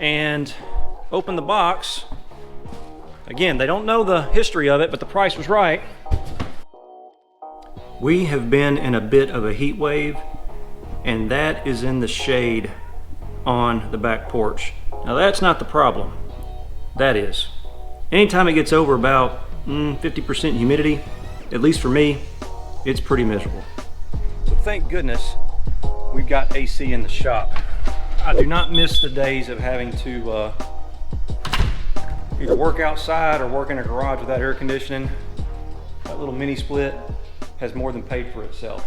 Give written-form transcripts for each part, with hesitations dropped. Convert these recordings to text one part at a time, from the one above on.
and open the box. Again, they don't know the history of it, but the price was right. We have been in a bit of a heat wave, and that is in the shade on the back porch. Now that's not the problem. That is. Anytime it gets over about 50% humidity, at least for me, it's pretty miserable. So thank goodness we've got AC in the shop. I do not miss the days of having to either work outside or work in a garage without air conditioning. That little mini split has more than paid for itself.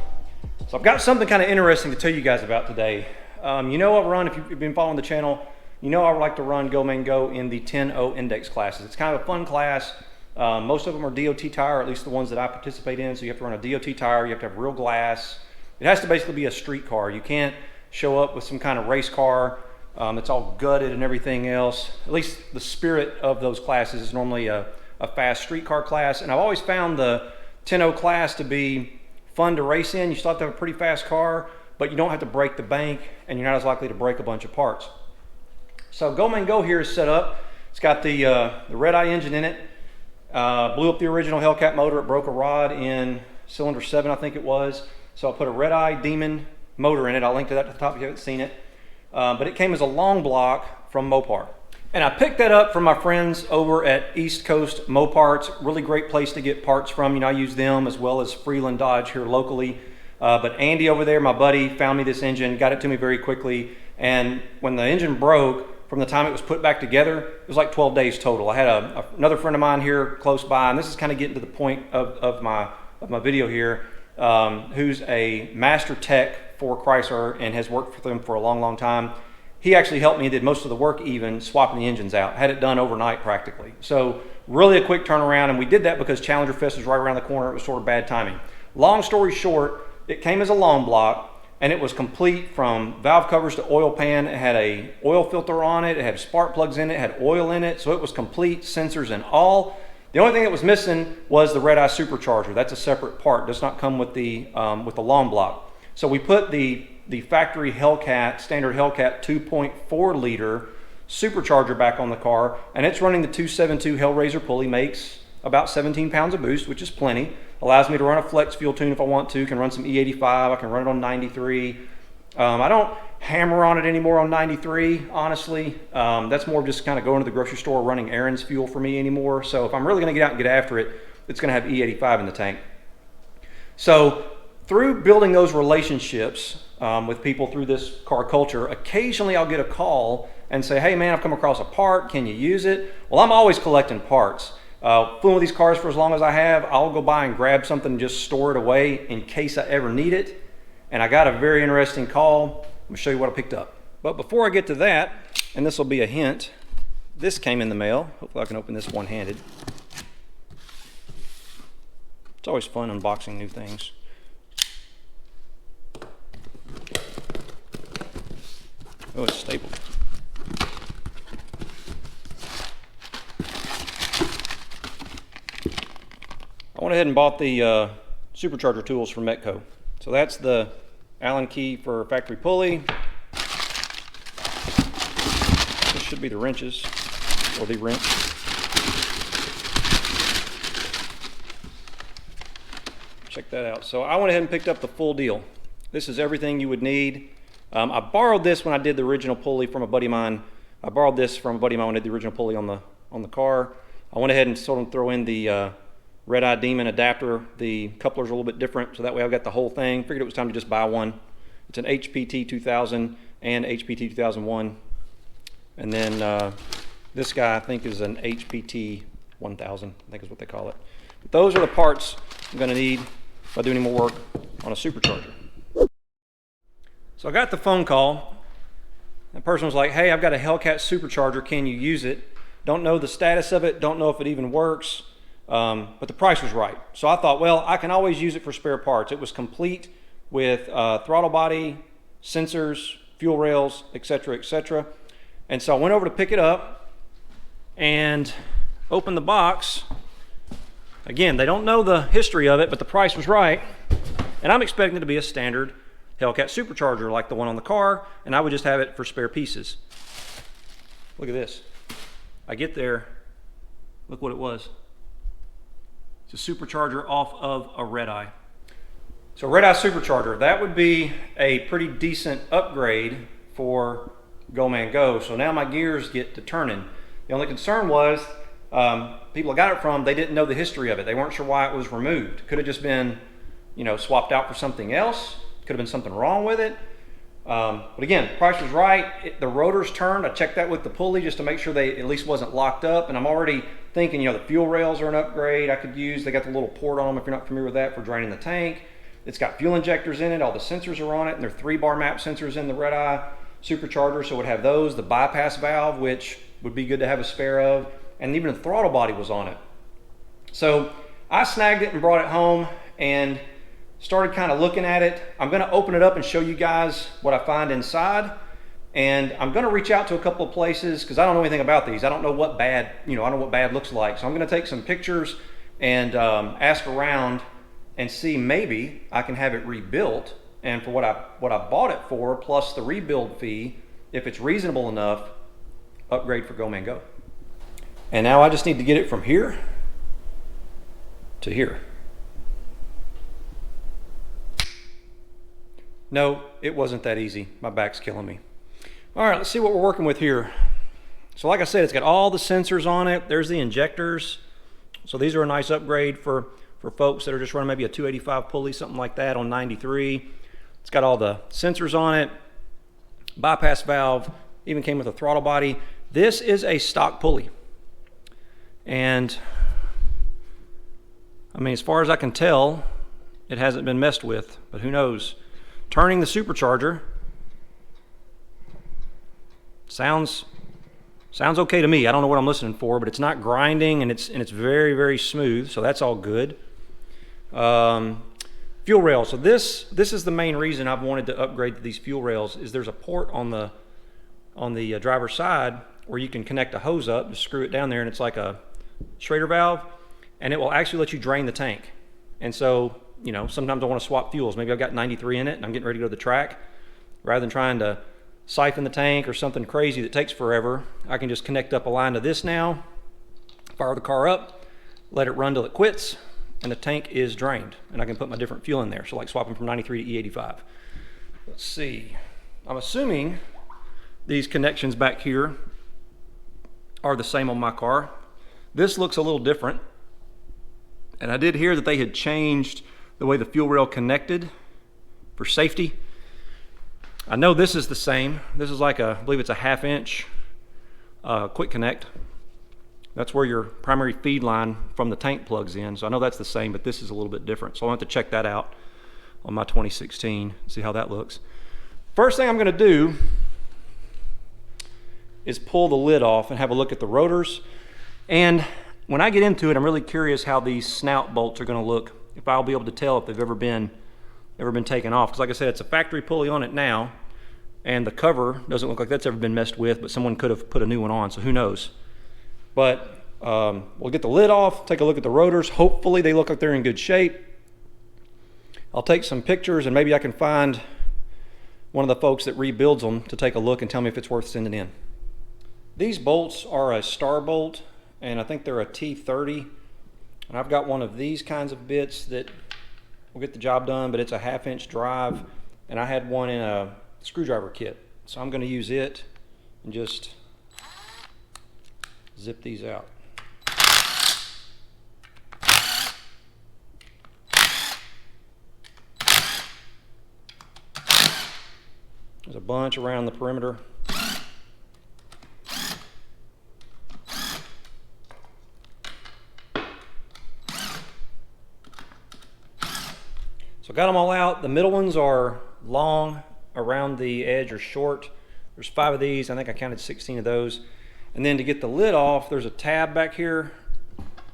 So I've got something kind of interesting to tell you guys about today. You know I run, if you've been following the channel, you know I like to run Go Man Go in the 10-0 index classes. It's kind of a fun class. Most of them are DOT tire, at least the ones that I participate in. So you have to run a DOT tire, you have to have real glass. It has to basically be a street car. You can't show up with some kind of race car that's all gutted and everything else. At least the spirit of those classes is normally a fast street car class. And I've always found the 10-0 class to be fun to race in. You still have to have a pretty fast car, but you don't have to break the bank, and you're not as likely to break a bunch of parts. So Go Man Go here is set up. It's got the red eye engine in it. Blew up the original Hellcat motor. It broke a rod in cylinder 7, I think it was. So I put a red eye Demon motor in it. I'll link to that at the top if you haven't seen it. But it came as a long block from Mopar. And I picked that up from my friends over at East Coast Moparts. Really great place to get parts from. You know, I use them as well as Freeland Dodge here locally. But Andy over there, my buddy, found me this engine, got it to me very quickly. And when the engine broke, from the time it was put back together, it was like 12 days total. I had another friend of mine here close by, and this is kind of getting to the point of my video here, who's a master tech for Chrysler and has worked for them for a long, long time. He actually helped me, did most of the work even, swapping the engines out. Had it done overnight practically. So really a quick turnaround, and we did that because Challenger Fest was right around the corner. It was sort of bad timing. Long story short, it came as a long block, and it was complete from valve covers to oil pan. It had a oil filter on it. It had spark plugs in it. It had oil in it. So it was complete, sensors and all. The only thing that was missing was the red eye supercharger. That's a separate part. It does not come with the long block. So we put the factory Hellcat, standard Hellcat 2.4 liter supercharger back on the car, and it's running the 272 Hellraiser pulley, makes about 17 pounds of boost, which is plenty. Allows me to run a flex fuel tune if I want to, can run some E85, I can run it on 93. I don't hammer on it anymore on 93, honestly. That's more just kind of going to the grocery store running errands fuel for me anymore. So if I'm really gonna get out and get after it, it's gonna have E85 in the tank. So through building those relationships with people through this car culture, occasionally I'll get a call and say, hey man, I've come across a part, can you use it? Well, I'm always collecting parts. Fooling with these cars for as long as I have, I'll go by and grab something and just store it away in case I ever need it. And I got a very interesting call. I'm gonna show you what I picked up. But before I get to that, and this will be a hint, this came in the mail. Hopefully I can open this one-handed. It's always fun unboxing new things. Oh, it's stapled. I went ahead and bought the supercharger tools from Metco. So that's the Allen key for factory pulley. This should be the wrenches, or the wrench. Check that out. So I went ahead and picked up the full deal. This is everything you would need. I borrowed this when I did the original pulley from a buddy of mine. I borrowed this from a buddy of mine when I did the original pulley on the car. I went ahead and sort of throw in the Red Eye Demon adapter. The coupler's a little bit different, so that way I've got the whole thing. Figured it was time to just buy one. It's an HPT 2000 and HPT 2001. And then this guy I think is an HPT 1000, I think is what they call it. But those are the parts I'm gonna need if I do any more work on a supercharger. So I got the phone call. The person was like, hey, I've got a Hellcat supercharger, can you use it? Don't know the status of it, don't know if it even works. But the price was right. So I thought, well, I can always use it for spare parts. It was complete with throttle body, sensors, fuel rails, etc., etc. And so I went over to pick it up and opened the box. Again, they don't know the history of it, but the price was right. And I'm expecting it to be a standard Hellcat supercharger like the one on the car, and I would just have it for spare pieces. Look at this. I get there, look what it was. It's a supercharger off of a red-eye. So red-eye supercharger, that would be a pretty decent upgrade for Go Man Go. So now my gears get to turning. The only concern was people I got it from, they didn't know the history of it. They weren't sure why it was removed. Could have just been, you know, swapped out for something else. Could have been something wrong with it. But again, price was right. The rotors turned. I checked that with the pulley just to make sure they at least wasn't locked up. And I'm already thinking, you know, the fuel rails are an upgrade I could use. They got the little port on them, if you're not familiar with that, for draining the tank. It's got fuel injectors in it. All the sensors are on it. And there are 3-bar map sensors in the red-eye supercharger. So it would have those, the bypass valve, which would be good to have a spare of. And even the throttle body was on it. So I snagged it and brought it home and started kind of looking at it. I'm going to open it up and show you guys what I find inside. And I'm going to reach out to a couple of places because I don't know anything about these. I don't know what bad, you know, I don't know what bad looks like. So I'm going to take some pictures and ask around and see maybe I can have it rebuilt. And for what I bought it for, plus the rebuild fee, if it's reasonable enough, upgrade for Go Man Go. And now I just need to get it from here to here. No, it wasn't that easy. My back's killing me. All right, let's see what we're working with here. So like I said, it's got all the sensors on it. There's the injectors. So these are a nice upgrade for folks that are just running maybe a 285 pulley, something like that on 93. It's got all the sensors on it. Bypass valve, even came with a throttle body. This is a stock pulley. And I mean, as far as I can tell, it hasn't been messed with, but who knows? Turning the supercharger sounds okay to me. I don't know what I'm listening for, but it's not grinding and it's very, very smooth, so that's all good. Fuel rail. So this is the main reason I've wanted to upgrade to these fuel rails. Is there's a port on the driver's side where you can connect a hose up, just screw it down there, and it's like a Schrader valve, and it will actually let you drain the tank. And so, you know, sometimes I want to swap fuels. Maybe I've got 93 in it and I'm getting ready to go to the track. Rather than trying to siphon the tank or something crazy that takes forever, I can just connect up a line to this now, fire the car up, let it run till it quits, and the tank is drained. And I can put my different fuel in there. So like swapping from 93 to E85. Let's see. I'm assuming these connections back here are the same on my car. This looks a little different. And I did hear that they had changed the way the fuel rail connected for safety. I know this is the same. This is like I believe it's a 1/2 inch quick connect. That's where your primary feed line from the tank plugs in. So I know that's the same, but this is a little bit different. So I'll have to check that out on my 2016, see how that looks. First thing I'm gonna do is pull the lid off and have a look at the rotors. And when I get into it, I'm really curious how these snout bolts are gonna look, if I'll be able to tell if they've ever been taken off. Because like I said, it's a factory pulley on it now, and the cover doesn't look like that's ever been messed with, but someone could have put a new one on, so who knows. But we'll get the lid off, take a look at the rotors. Hopefully they look like they're in good shape. I'll take some pictures and maybe I can find one of the folks that rebuilds them to take a look and tell me if it's worth sending in. These bolts are a star bolt, and I think they're a T30. And I've got one of these kinds of bits that will get the job done, but it's a 1/2 inch drive, and I had one in a screwdriver kit. So I'm gonna use it and just zip these out. There's a bunch around the perimeter. So got them all out. The middle ones are long, around the edge are short. There's 5 of these. I think I counted 16 of those. And then to get the lid off, there's a tab back here.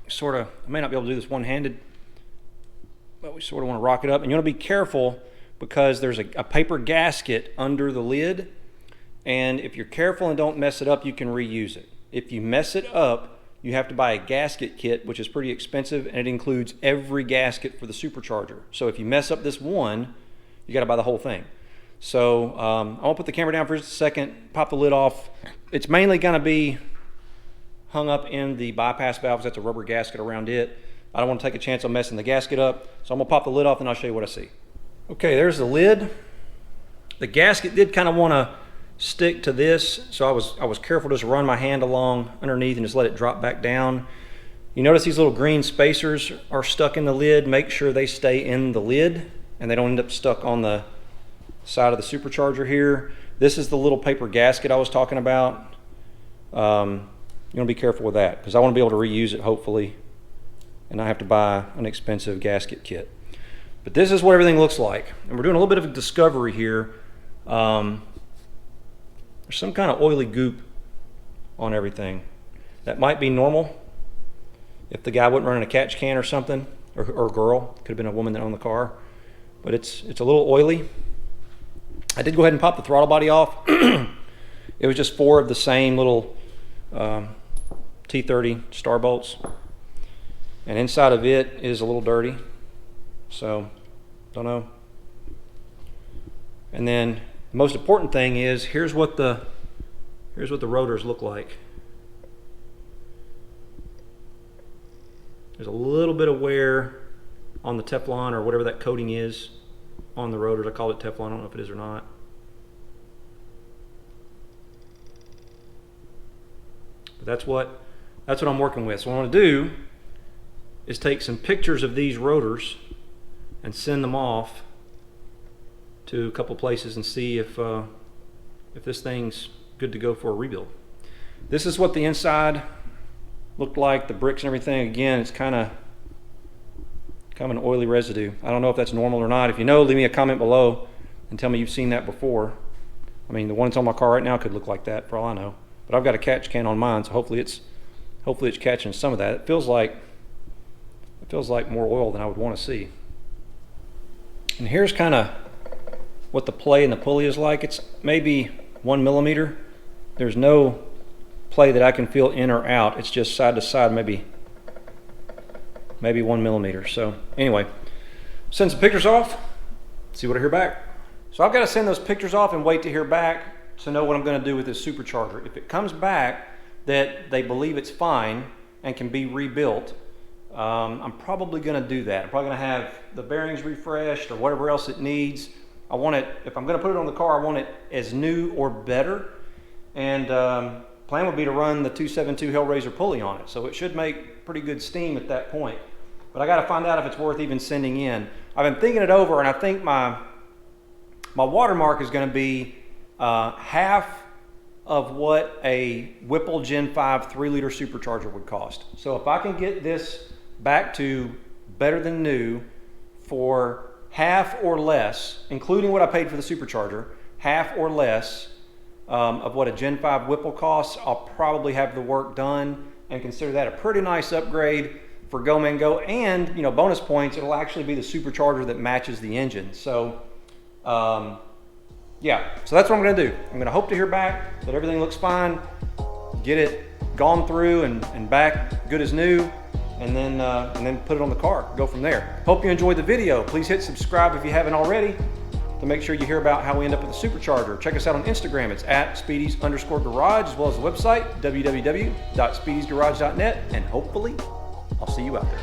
Sort of, I may not be able to do this one-handed, but we sort of want to rock it up. And you want to be careful because there's a paper gasket under the lid. And if you're careful and don't mess it up, you can reuse it. If you mess it up, you have to buy a gasket kit, which is pretty expensive, and it includes every gasket for the supercharger. So if you mess up this one, you got to buy the whole thing. So I'm gonna put the camera down for just a second, pop the lid off. It's mainly gonna be hung up in the bypass valve, that's a rubber gasket around it. I don't want to take a chance on messing the gasket up, so I'm gonna pop the lid off and I'll show you what I see. Okay, there's the lid. The gasket did kind of want to stick to this, so I was careful to just run my hand along underneath and just let it drop back down. You notice these little green spacers are stuck in the lid. Make sure they stay in the lid and they don't end up stuck on the side of the supercharger here. This is the little paper gasket I was talking about. You want to be careful with that because I want to be able to reuse it hopefully and not have to buy an expensive gasket kit. But this is what everything looks like. And we're doing a little bit of a discovery here. There's some kind of oily goop on everything. That might be normal if the guy wasn't running a catch can or something, or girl. Could have been a woman that owned the car. But it's a little oily. I did go ahead and pop the throttle body off. It was just 4 of the same little T30 star bolts. And inside of it is a little dirty. So, don't know. And then the most important thing is here's what the rotors look like. There's a little bit of wear on the Teflon or whatever that coating is on the rotors. I call it Teflon, I don't know if it is or not. But that's what I'm working with. So what I want to do is take some pictures of these rotors and send them off to a couple places and see if this thing's good to go for a rebuild. This is what the inside looked like, the bricks and everything. Again, it's kind of an oily residue. I don't know if that's normal or not. If you know, leave me a comment below and tell me you've seen that before. I mean, the one that's on my car right now could look like that for all I know. But I've got a catch can on mine, so hopefully it's catching some of that. It feels like more oil than I would want to see. And here's kind of what the play and the pulley is like. It's maybe 1 millimeter. There's no play that I can feel in or out. It's just side to side, maybe 1 millimeter. So anyway, send some pictures off, see what I hear back. So I've got to send those pictures off and wait to hear back to know what I'm going to do with this supercharger. If it comes back that they believe it's fine and can be rebuilt, I'm probably going to do that. I'm probably going to have the bearings refreshed or whatever else it needs. I want it, if I'm going to put it on the car, I want it as new or better. And plan would be to run the 272 Hellraiser pulley on it. So it should make pretty good steam at that point. But I got to find out if it's worth even sending in. I've been thinking it over, and I think my watermark is going to be half of what a Whipple Gen 5 3-liter supercharger would cost. So if I can get this back to better than new for half or less, including what I paid for the supercharger, half or less of what a Gen 5 Whipple costs, I'll probably have the work done and consider that a pretty nice upgrade for Go Man Go. And, you know, bonus points, it'll actually be the supercharger that matches the engine. So yeah, so that's what I'm going to do. I'm going to hope to hear back that everything looks fine, get it gone through and back good as new, and then put it on the car, go from there. Hope you enjoyed the video. Please hit subscribe if you haven't already to make sure you hear about how we end up with a supercharger. Check us out on Instagram. It's at Speedies_garage, as well as the website, www.speediesgarage.net, and hopefully I'll see you out there.